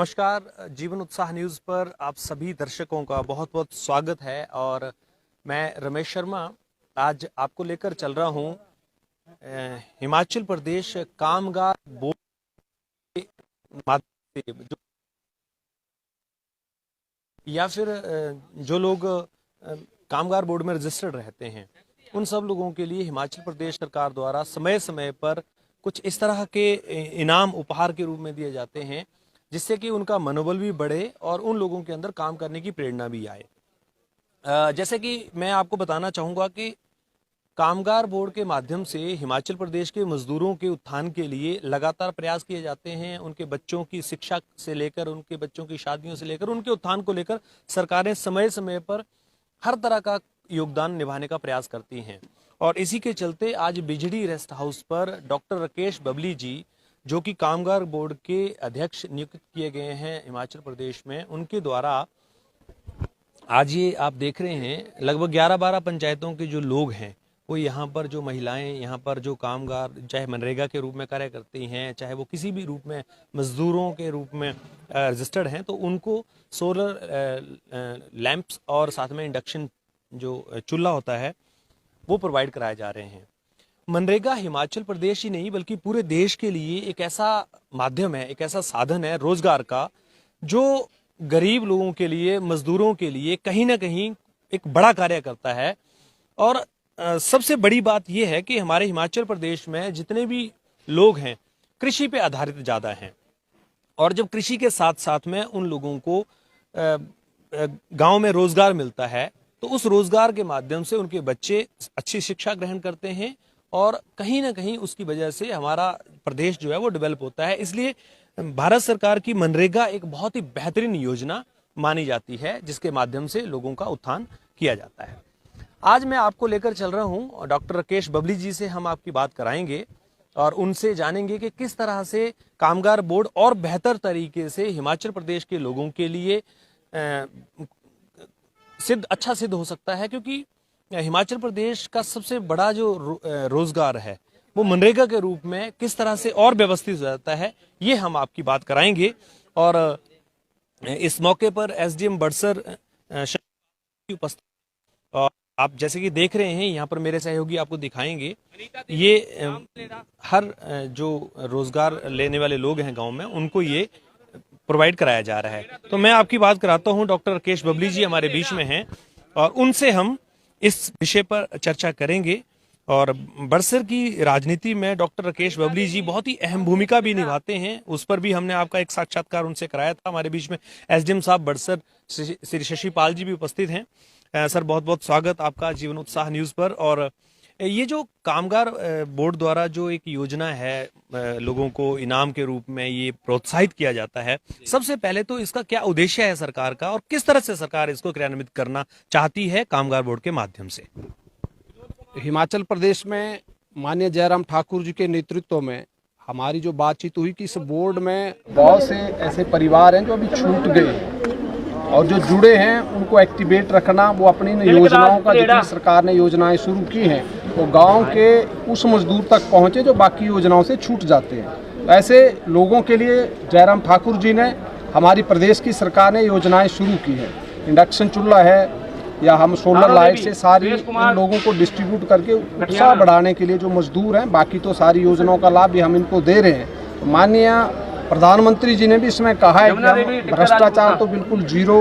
नमस्कार। जीवन उत्साह न्यूज़ पर आप सभी दर्शकों का बहुत बहुत स्वागत है और मैं रमेश शर्मा आज आपको लेकर चल रहा हूं हिमाचल प्रदेश कामगार बोर्ड के माध्यम से या फिर जो लोग कामगार बोर्ड में रजिस्टर्ड रहते हैं उन सब लोगों के लिए हिमाचल प्रदेश सरकार द्वारा समय समय पर कुछ इस तरह के इनाम उपहार के रूप में दिए जाते हैं जिससे कि उनका मनोबल भी बढ़े और उन लोगों के अंदर काम करने की प्रेरणा भी आए। जैसे कि मैं आपको बताना चाहूँगा कि कामगार बोर्ड के माध्यम से हिमाचल प्रदेश के मजदूरों के उत्थान के लिए लगातार प्रयास किए जाते हैं। उनके बच्चों की शिक्षा से लेकर उनके बच्चों की शादियों से लेकर उनके उत्थान को लेकर सरकारें समय समय पर हर तरह का योगदान निभाने का प्रयास करती हैं और इसी के चलते आज बिजड़ी रेस्ट हाउस पर डॉक्टर राकेश बबली जी जो कि कामगार बोर्ड के अध्यक्ष नियुक्त किए गए हैं हिमाचल प्रदेश में, उनके द्वारा आज ये आप देख रहे हैं लगभग 11-12 पंचायतों के जो लोग हैं वो यहाँ पर जो महिलाएं यहाँ पर जो कामगार चाहे मनरेगा के रूप में कार्य करती हैं चाहे वो किसी भी रूप में मजदूरों के रूप में रजिस्टर्ड हैं तो उनको सोलर लैंप्स और साथ में इंडक्शन जो चूल्हा होता है वो प्रोवाइड कराए जा रहे हैं। मनरेगा हिमाचल प्रदेश ही नहीं बल्कि पूरे देश के लिए एक ऐसा माध्यम है, एक ऐसा साधन है रोजगार का जो गरीब लोगों के लिए, मजदूरों के लिए कहीं ना कहीं एक बड़ा कार्य करता है। और सबसे बड़ी बात यह है कि हमारे हिमाचल प्रदेश में जितने भी लोग हैं कृषि पे आधारित ज़्यादा हैं और जब कृषि के साथ साथ में उन लोगों को गांव में रोजगार मिलता है तो उस रोजगार के माध्यम से उनके बच्चे अच्छी शिक्षा ग्रहण करते हैं और कहीं ना कहीं उसकी वजह से हमारा प्रदेश जो है वो डेवलप होता है। इसलिए भारत सरकार की मनरेगा एक बहुत ही बेहतरीन योजना मानी जाती है जिसके माध्यम से लोगों का उत्थान किया जाता है। आज मैं आपको लेकर चल रहा हूं डॉक्टर राकेश बबली जी से हम आपकी बात कराएंगे और उनसे जानेंगे कि किस तरह से कामगार बोर्ड और बेहतर तरीके से हिमाचल प्रदेश के लोगों के लिए अच्छा सिद्ध हो सकता है, क्योंकि हिमाचल प्रदेश का सबसे बड़ा जो रोजगार है वो मनरेगा के रूप में किस तरह से और व्यवस्थित हो जाता है ये हम आपकी बात कराएंगे। और इस मौके पर एसडीएम बड़सर उपस्थित और आप जैसे कि देख रहे हैं यहाँ पर मेरे सहयोगी आपको दिखाएंगे ये हर जो रोजगार लेने वाले लोग हैं गांव में उनको ये प्रोवाइड कराया जा रहा है। तो मैं आपकी बात कराता हूँ, डॉक्टर राकेश बबली जी हमारे बीच में हैं और उनसे हम इस विषय पर चर्चा करेंगे। और बड़सर की राजनीति में डॉक्टर राकेश बबली जी बहुत ही अहम भूमिका भी निभाते हैं, उस पर भी हमने आपका एक साक्षात्कार उनसे कराया था। हमारे बीच में एसडीएम साहब बड़सर श्री शशिपाल जी भी उपस्थित हैं। सर बहुत बहुत स्वागत आपका जीवन उत्साह न्यूज़ पर। और ये जो कामगार बोर्ड द्वारा जो एक योजना है लोगों को इनाम के रूप में ये प्रोत्साहित किया जाता है, सबसे पहले तो इसका क्या उद्देश्य है सरकार का और किस तरह से सरकार इसको क्रियान्वित करना चाहती है कामगार बोर्ड के माध्यम से? हिमाचल प्रदेश में माननीय जयराम ठाकुर जी के नेतृत्व में हमारी जो बातचीत हुई कि इस बोर्ड में बहुत से ऐसे परिवार हैं जो अभी छूट गए और जो जुड़े हैं उनको एक्टिवेट रखना, वो अपनी योजनाओं का जितनी सरकार ने योजनाएं शुरू की हैं वो गांव के उस मजदूर तक पहुंचे जो बाकी योजनाओं से छूट जाते हैं। ऐसे लोगों के लिए जयराम ठाकुर जी ने, हमारी प्रदेश की सरकार ने योजनाएं शुरू की हैं। इंडक्शन चूल्हा है या हम सोलर लाइट से सारी इन लोगों को डिस्ट्रीब्यूट करके उत्साह बढ़ाने के लिए जो मजदूर हैं, बाकी तो सारी योजनाओं का लाभ भी हम इनको दे रहे हैं। माननीय प्रधानमंत्री जी ने भी इसमें कहा है कि भ्रष्टाचार तो बिल्कुल जीरो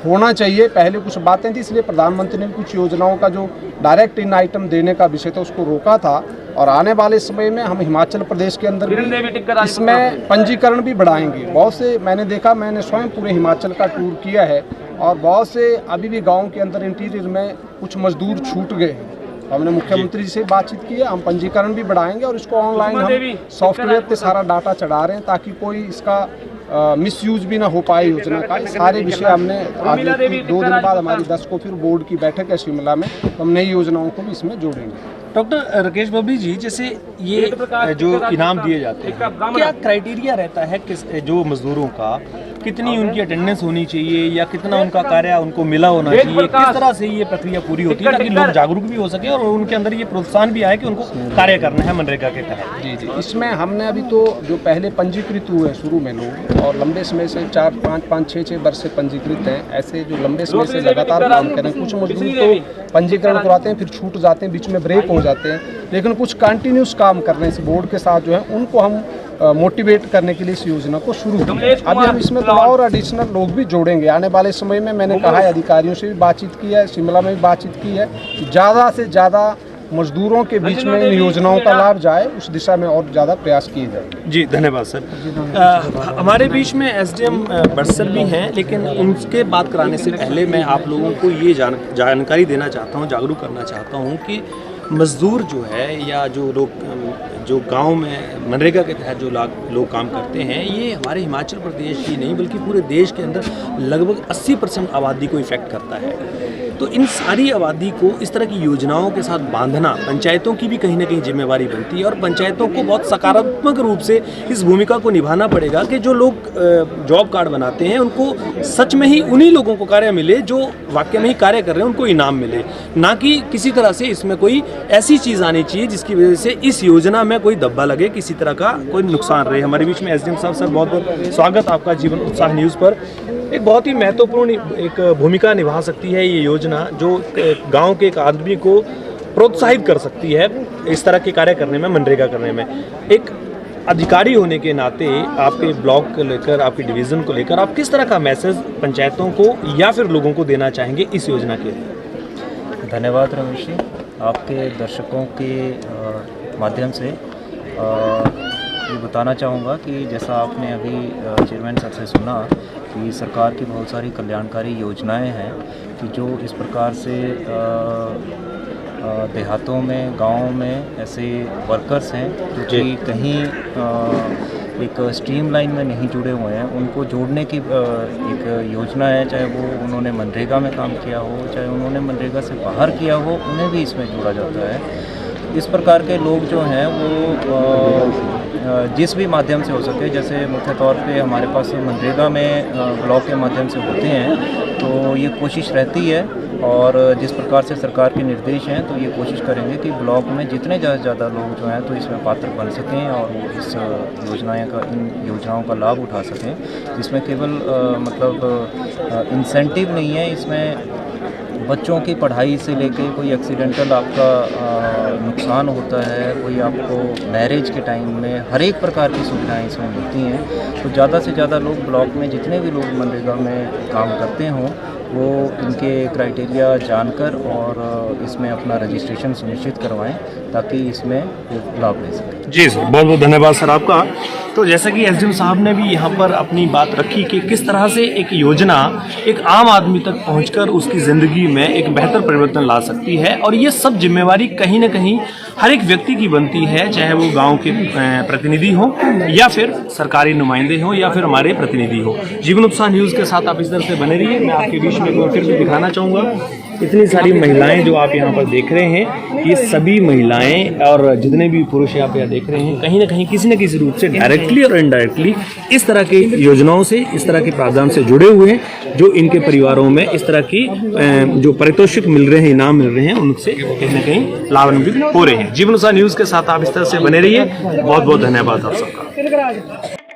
होना चाहिए। पहले कुछ बातें थी, इसलिए प्रधानमंत्री ने कुछ योजनाओं का जो डायरेक्ट इन आइटम देने का विषय था उसको रोका था और आने वाले समय में हम हिमाचल प्रदेश के अंदर भी इसमें पंजीकरण भी बढ़ाएंगे। बहुत से मैंने स्वयं पूरे हिमाचल का टूर किया है और बहुत से अभी भी गाँव के अंदर इंटीरियर में कुछ मजदूर छूट गए हैं। हमने मुख्यमंत्री जी से बातचीत की है, हम पंजीकरण भी बढ़ाएंगे और इसको ऑनलाइन हम सॉफ्टवेयर पे सारा डाटा चढ़ा रहे हैं ताकि कोई इसका मिसयूज भी ना हो पाए योजना का। सारे विषय हमने आगे 2 दिन बाद हमारी 10 को फिर बोर्ड की बैठक है शिमला में, तो हम नई योजनाओं को भी इसमें जोड़ेंगे। डॉक्टर राकेश बबली जी, जैसे ये जो इनाम दिए जाते हैं क्या क्राइटेरिया रहता है किस जो मजदूरों का कितनी उनकी अटेंडेंस होनी चाहिए या कितना उनका कार्य उनको मिला होना चाहिए, किस तरह से ये प्रक्रिया पूरी होती है ताकि लोग जागरूक भी हो सके और उनके अंदर ये प्रोत्साहन भी आए कि उनको कार्य करना है मनरेगा के तहत। जी जी, इसमें हमने अभी तो जो पहले पंजीकृत हुए शुरू में लोग और लंबे समय से 4-5-6 वर्ष से पंजीकृत हैं, ऐसे जो लंबे समय से लगातार काम कर रहे हैं, कुछ मजदूर तो पंजीकरण करवाते हैं फिर छूट जाते हैं, बीच में ब्रेक हो जाते हैं, लेकिन कुछ कंटिन्यूस काम कर रहे हैं इस बोर्ड के साथ जो है, उनको हम मोटिवेट करने के लिए इस योजना को शुरू किया। अभी हम इसमें थोड़ा और एडिशनल लोग भी जोड़ेंगे आने वाले समय में। मैंने कहा है, अधिकारियों से भी बातचीत की है, शिमला में भी बातचीत की है, ज़्यादा से ज़्यादा मजदूरों के बीच में इन योजनाओं का लाभ जाए, उस दिशा में और ज़्यादा प्रयास किए जाए। जी धन्यवाद सर। हमारे बीच में एसडीएम बरसर भी हैं, लेकिन उनके बात कराने से पहले मैं आप लोगों को ये जानकारी देना चाहता हूँ, जागरूक करना चाहता हूँ कि मज़दूर जो है या जो लोग जो गांव में मनरेगा के तहत जो लोग काम करते हैं, ये हमारे हिमाचल प्रदेश की नहीं बल्कि पूरे देश के अंदर लगभग 80% आबादी को इफ़ेक्ट करता है। तो इन सारी आबादी को इस तरह की योजनाओं के साथ बांधना पंचायतों की भी कहीं ना कहीं जिम्मेवारी बनती है और पंचायतों को बहुत सकारात्मक रूप से इस भूमिका को निभाना पड़ेगा कि जो लोग जॉब कार्ड बनाते हैं उनको सच में ही उन्हीं लोगों को कार्य मिले जो वाकई में ही कार्य कर रहे हैं, उनको इनाम मिले, ना कि किसी तरह से इसमें कोई ऐसी चीज़ आनी चाहिए जिसकी वजह से इस योजना में कोई धब्बा लगे, किसी तरह का कोई नुकसान रहे। हमारे बीच में एसडीएम साहब, सर बहुत बहुत स्वागत आपका जीवन उत्साह न्यूज़ पर। एक बहुत ही महत्वपूर्ण एक भूमिका निभा सकती है ये योजना, जो गांव के एक आदमी को प्रोत्साहित कर सकती है इस तरह के कार्य करने में, मनरेगा करने में। एक अधिकारी होने के नाते आपके ब्लॉक को लेकर, आपकी डिवीज़न को लेकर आप किस तरह का मैसेज पंचायतों को या फिर लोगों को देना चाहेंगे इस योजना के लिए? धन्यवाद रमेश जी। आपके दर्शकों के माध्यम से ये बताना चाहूँगा कि जैसा आपने अभी चेयरमैन सर से सुना कि सरकार की बहुत सारी कल्याणकारी योजनाएं हैं कि जो इस प्रकार से देहातों में, गाँव में ऐसे वर्कर्स हैं जो कि कहीं एक स्ट्रीमलाइन में नहीं जुड़े हुए हैं, उनको जोड़ने की एक योजना है। चाहे वो उन्होंने मनरेगा में काम किया हो, चाहे उन्होंने मनरेगा से बाहर किया हो, उन्हें भी इसमें जोड़ा जाता है। इस प्रकार के लोग जो हैं वो जिस भी माध्यम से हो सके, जैसे मुख्य तौर पे हमारे पास मनरेगा में ब्लॉक के माध्यम से होते हैं, तो ये कोशिश रहती है और जिस प्रकार से सरकार के निर्देश हैं तो ये कोशिश करेंगे कि ब्लॉक में जितने ज़्यादा लोग जो हैं तो इसमें पात्र बन सकें और वो इस इन योजनाओं का लाभ उठा सकें, जिसमें केवल मतलब इंसेंटिव नहीं है, इसमें बच्चों की पढ़ाई से लेके कोई एक्सीडेंटल आपका नुकसान होता है, कोई आपको मैरिज के टाइम में हर एक प्रकार की सुविधाएं इसमें मिलती हैं। तो ज़्यादा से ज़्यादा लोग ब्लॉक में जितने भी लोग मनरेगा में काम करते हों वो इनके क्राइटेरिया जानकर और इसमें अपना रजिस्ट्रेशन सुनिश्चित करवाएं ताकि इसमें लाभ ले सकें। जी सर, बहुत बहुत धन्यवाद सर आपका। तो जैसा कि एसडीएम साहब ने भी यहाँ पर अपनी बात रखी कि किस तरह से एक योजना एक आम आदमी तक पहुँचकर उसकी ज़िंदगी में एक बेहतर परिवर्तन ला सकती है, और ये सब जिम्मेवारी कहीं ना कहीं हर एक व्यक्ति की बनती है, चाहे वो गांव के प्रतिनिधि हो या फिर सरकारी नुमाइंदे हो या फिर हमारे प्रतिनिधि हो। जीवन उत्साह न्यूज़ के साथ आप इस तरह से बने रहिए। मैं आपके बीच में एक बार फिर भी दिखाना चाहूँगा इतनी सारी महिलाएं जो आप यहाँ पर देख रहे हैं, ये सभी महिलाएं और जितने भी पुरुष आप यहाँ देख रहे हैं कहीं ना कहीं किसी न किसी रूप से डायरेक्टली और इनडायरेक्टली इस तरह की योजनाओं से, इस तरह के प्रावधान से जुड़े हुए हैं, जो इनके परिवारों में इस तरह की जो पारितोषिक मिल रहे हैं, इनाम मिल रहे हैं, उनसे कहीं ना कहीं लाभान्वित हो रहे हैं। जीवन उत्साह न्यूज़ के साथ आप इस तरह से बने रहिए। बहुत बहुत धन्यवाद आप सबका।